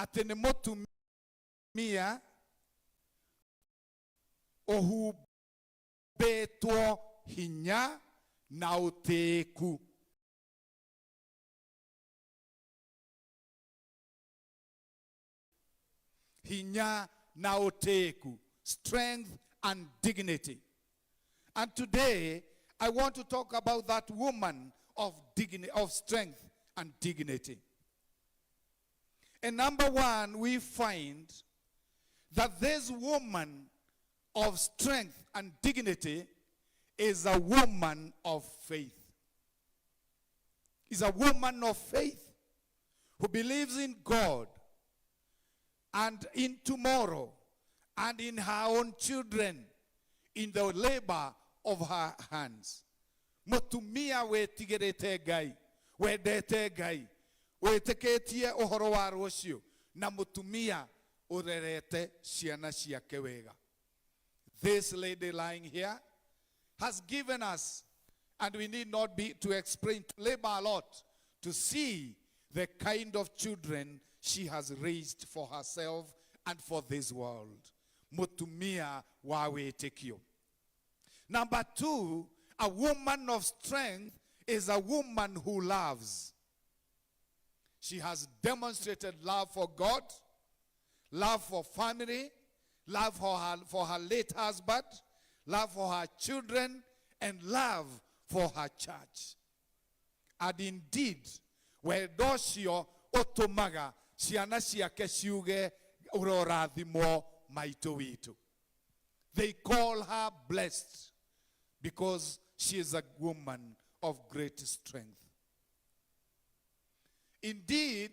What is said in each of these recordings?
ati ni mutumia ohubetwo hinya na uteku. Hinya na uteku, strength and dignity. And today I want to talk about that woman of dignity, of strength and dignity. And number one, we find that this woman of strength and dignity is a woman of faith. Is a woman of faith who believes in God and in tomorrow and in her own children, in the labor of her hands. Mutumia wetigirite Ngai, wendete Ngai, weteketie uhoro wa rucio, na mutumia urerete ciana ciake wega. This lady lying here has given us, and we need not be to explain, to labor a lot, to see the kind of children she has raised for herself and for this world. Mutumia wa wetekio. Number two, a woman of strength is a woman who loves. She has demonstrated love for God, love for family, love for her late husband, love for her children, and love for her church. And indeed, where docio otomaga ciana ciake ciuge urorathimo maito witu. They call her blessed because she is a woman of great strength. Indeed,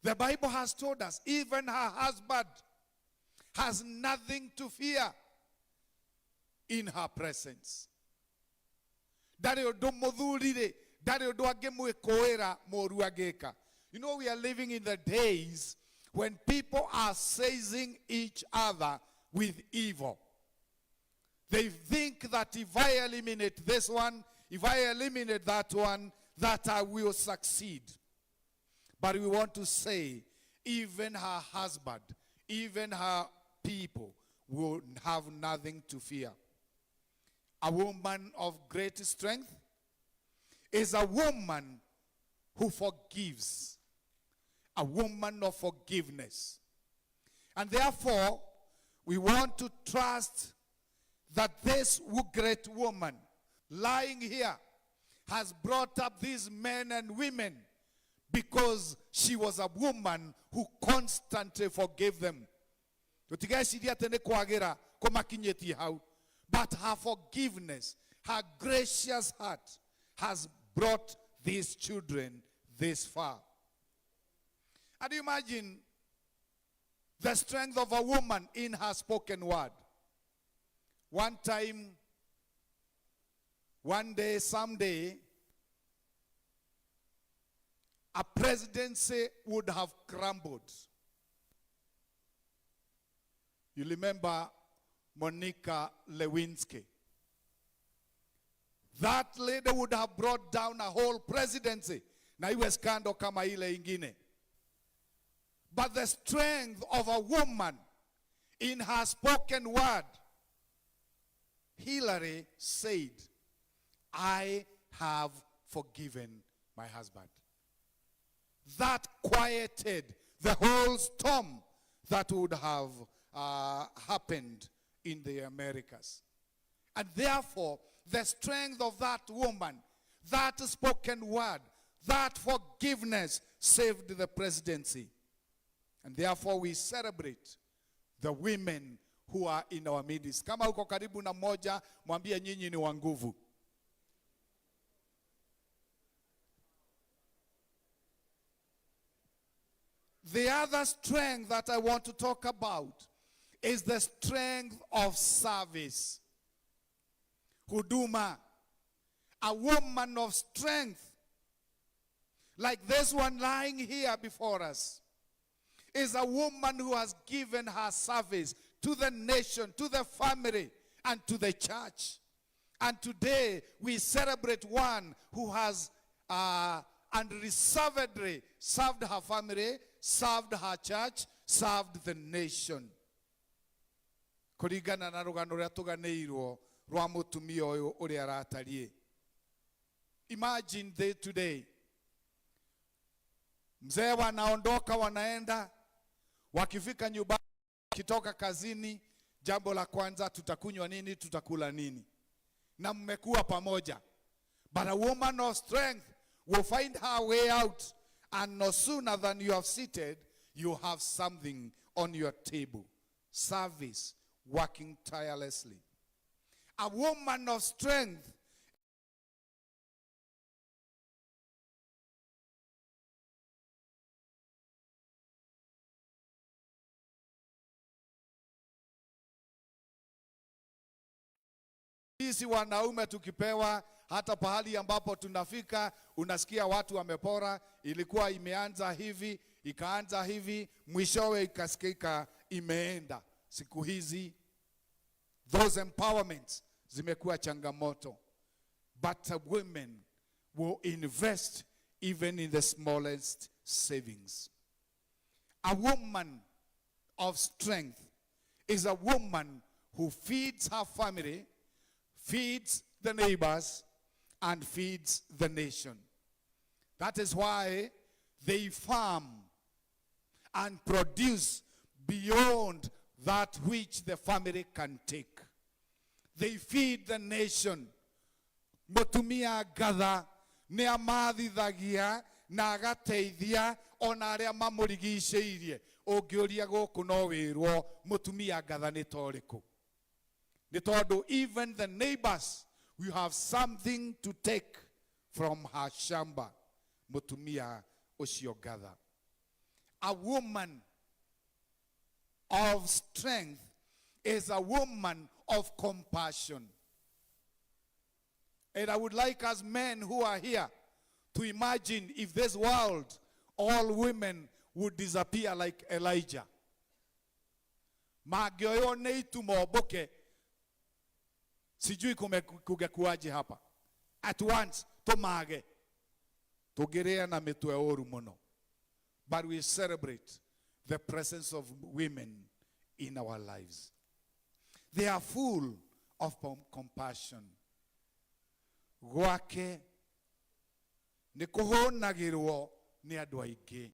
the Bible has told us even her husband has nothing to fear in her presence. You know, we are living in the days when people are seizing each other with evil. They think that if I eliminate this one, if I eliminate that one, that I will succeed. But we want to say, even her husband, even her people will have nothing to fear. A woman of great strength is a woman who forgives. A woman of forgiveness. And therefore, we want to trust that this great woman lying here has brought up these men and women because she was a woman who constantly forgave them. But her forgiveness, her gracious heart has brought these children this far. And you imagine the strength of a woman in her spoken word. One time, one day, someday, a presidency would have crumbled. You remember Monica Lewinsky. That lady would have brought down a whole presidency. Na iwe skando kama ile ingine. But the strength of a woman in her spoken word, Hillary said, I have forgiven my husband. That quieted the whole storm that would have happened in the Americas. And therefore, the strength of that woman, that spoken word, that forgiveness saved the presidency. And therefore, we celebrate the women who are in our midst. Kama uko karibu na moja, mwambie nyinyi ni wa nguvu. The other strength that I want to talk about is the strength of service. Huduma. A woman of strength, like this one lying here before us, is a woman who has given her service to the nation, to the family, and to the church. And today we celebrate one who has unreservedly served her family, served her church, served the nation. Kurigana na rugano ria tuganeirwo rwa mutumia uyu uri aratarie. Imagine day today. Mzee wanaondoka wanaenda, wakifika nyumbani, kitoka kazini, jambo la kwanza tutakunywa nini, tutakula nini. Na mmekuwa pamoja. But a woman of strength will find her way out, and no sooner than you have seated, you have something on your table. Service, working tirelessly. A woman of strength sisi wanaume tukipewa hata pahali ambapo tunafika, unasikia watu wamepora, ilikuwa imeanza hivi, ikaanza hivi, mwishowe ikasikika imeenda. Siku hizi those empowerments zimekuwa changamoto. But women will invest even in the smallest savings. A woman of strength is a woman who feeds her family, feeds the neighbors, and feeds the nation. That is why they farm and produce beyond that which the family can take. They feed the nation. Mutumia gatha ni amathithagia na agateithia ona aria mamurigiceirie. Ungioria guku no wirwo mutumia gatha ni toriku. Ni tondu even the neighbors will have something to take from her shamba. Mutumia ucio gatha. A woman of strength is a woman of compassion. And I would like us men who are here to imagine if this world, all women would disappear like Elijah. Magioyo neitu moboke, sijui kugekuaje hapa. At once, tomage, togerea na mitwe oru mono. But we celebrate the presence of women in our lives. They are full of compassion. Gwake ni kuhonagirwo ni andu aingi.